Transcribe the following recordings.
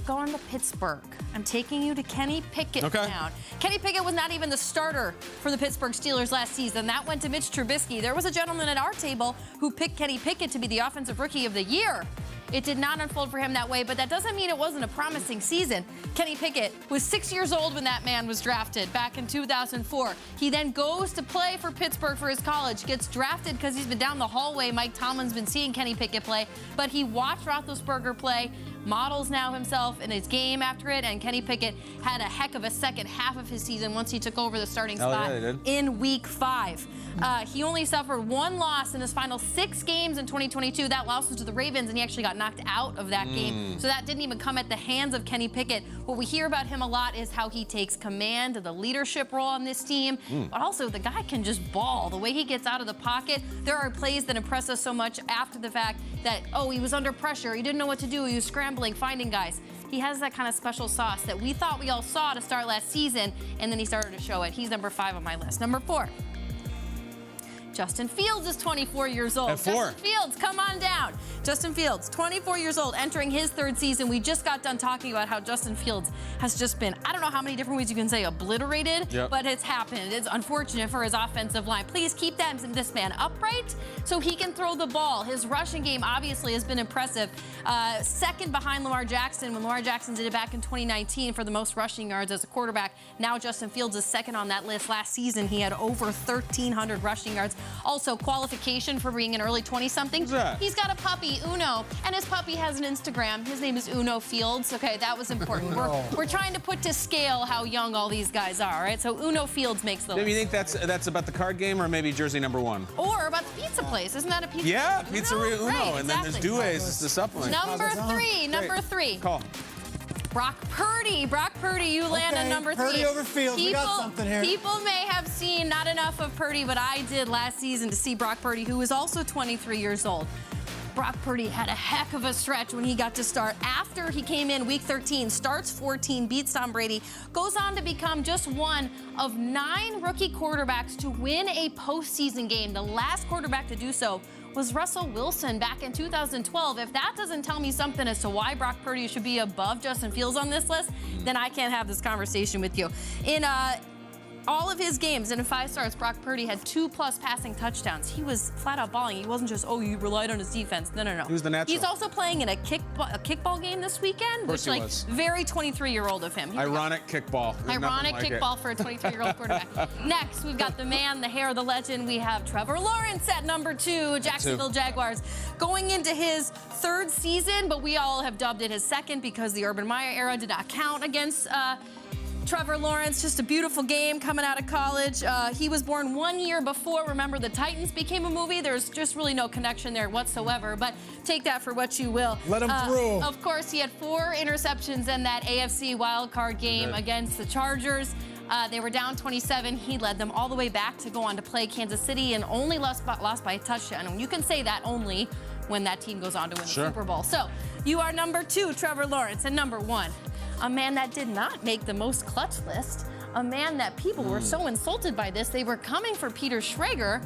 going to Pittsburgh. I'm taking you to Kenny Pickett town. Kenny Pickett was not even the starter for the Pittsburgh Steelers last season. That went to Mitch Trubisky. There was a gentleman at our table who picked Kenny Pickett to be the Offensive Rookie of the Year. It did not unfold for him that way, but that doesn't mean it wasn't a promising season. Kenny Pickett was 6 years old when that man was drafted back in 2004. He then goes to play for Pittsburgh for his college, gets drafted because he's been down the hallway. Mike Tomlin's been seeing Kenny Pickett play, but he watched Roethlisberger play, models now himself in his game after it, and Kenny Pickett had a heck of a second half of his season once he took over the starting spot in Week 5. He only suffered one loss in his final 6 games in 2022. That loss was to the Ravens, and he actually got knocked out of that game. So that didn't even come at the hands of Kenny Pickett. What we hear about him a lot is how he takes command of the leadership role on this team, but also the guy can just ball. The way he gets out of the pocket, there are plays that impress us so much after the fact that, oh, he was under pressure, he didn't know what to do, he was scrambling, finding guys. He has that kind of special sauce that we thought we all saw to start last season, and then he started to show it. He's number 5 on my list. Number 4. Justin Fields is 24 years old. Justin Fields, come on down. Justin Fields, 24 years old, entering his 3rd season. We just got done talking about how Justin Fields has just been, I don't know how many different ways you can say obliterated, but it's happened. It's unfortunate for his offensive line. Please keep this man upright so he can throw the ball. His rushing game obviously has been impressive. 2nd behind Lamar Jackson when Lamar Jackson did it back in 2019 for the most rushing yards as a quarterback. Now Justin Fields is 2nd on that list. Last season he had over 1,300 rushing yards. Also, qualification for being an early 20-something. He's got a puppy, Uno, and his puppy has an Instagram. His name is Uno Fields. Okay, that was important. We're trying to put to scale how young all these guys are, right? So Uno Fields makes the list. Do you think that's about the card game or maybe jersey number 1? Or about the pizza place. Isn't that a pizza? Yeah, Pizzeria Uno. Right, and then there's Duets is the supplement. Number 3. Call. Brock Purdy. Brock Purdy, you land on number 3. Purdy over Fields. We got something here. People may have seen not enough of Purdy, but I did last season to see Brock Purdy, who is also 23 years old. Brock Purdy had a heck of a stretch when he got to start. After he came in Week 13, starts 14, beats Tom Brady, goes on to become just one of 9 rookie quarterbacks to win a postseason game. The last quarterback to do so was Russell Wilson back in 2012. If that doesn't tell me something as to why Brock Purdy should be above Justin Fields on this list, then I can't have this conversation with you. In all of his games and in 5 starts, Brock Purdy had 2+ passing touchdowns. He was flat out balling. He wasn't just, oh, you relied on his defense. No. He was the natural. He's also playing in a kickball game this weekend, which, like, very 23-year-old of him. Ironic kickball. Ironic kickball for a 23-year-old quarterback. Next, we've got the man, the hair, the legend. We have Trevor Lawrence at number 2, Jacksonville Jaguars, going into his 3rd season, but we all have dubbed it his 2nd because the Urban Meyer era did not count against Trevor Lawrence. Just a beautiful game coming out of college. He was born 1 year before, remember, the Titans became a movie. There's just really no connection there whatsoever, but take that for what you will. Let him through. Of course, he had 4 interceptions in that AFC wildcard game against the Chargers. They were down 27. He led them all the way back to go on to play Kansas City and only lost by a touchdown. And you can say that only when that team goes on to win the Super Bowl. So you are number 2, Trevor Lawrence, and number 1, a man that did not make the most clutch list, a man that people were so insulted by this, they were coming for Peter Schrager.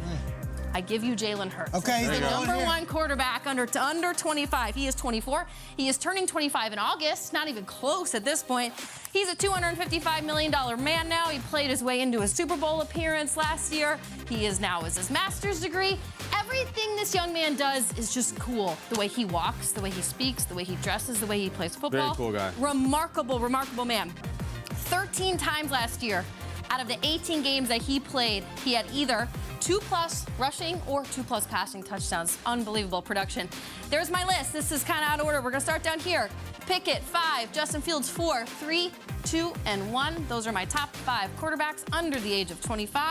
I give you Jalen Hurts. Okay, he's the number 1 quarterback under 25. He is 24. He is turning 25 in August, not even close at this point. He's a $255 million man now. He played his way into a Super Bowl appearance last year. He is now his master's degree. Everything this young man does is just cool. The way he walks, the way he speaks, the way he dresses, the way he plays football. Very cool guy. Remarkable, remarkable man. 13 times last year, out of the 18 games that he played, he had either 2+ rushing or 2+ passing touchdowns. Unbelievable production. There's my list. This is kind of out of order. We're going to start down here. Pickett, 5. Justin Fields, 4. 3, 2, and 1. Those are my top 5 quarterbacks under the age of 25.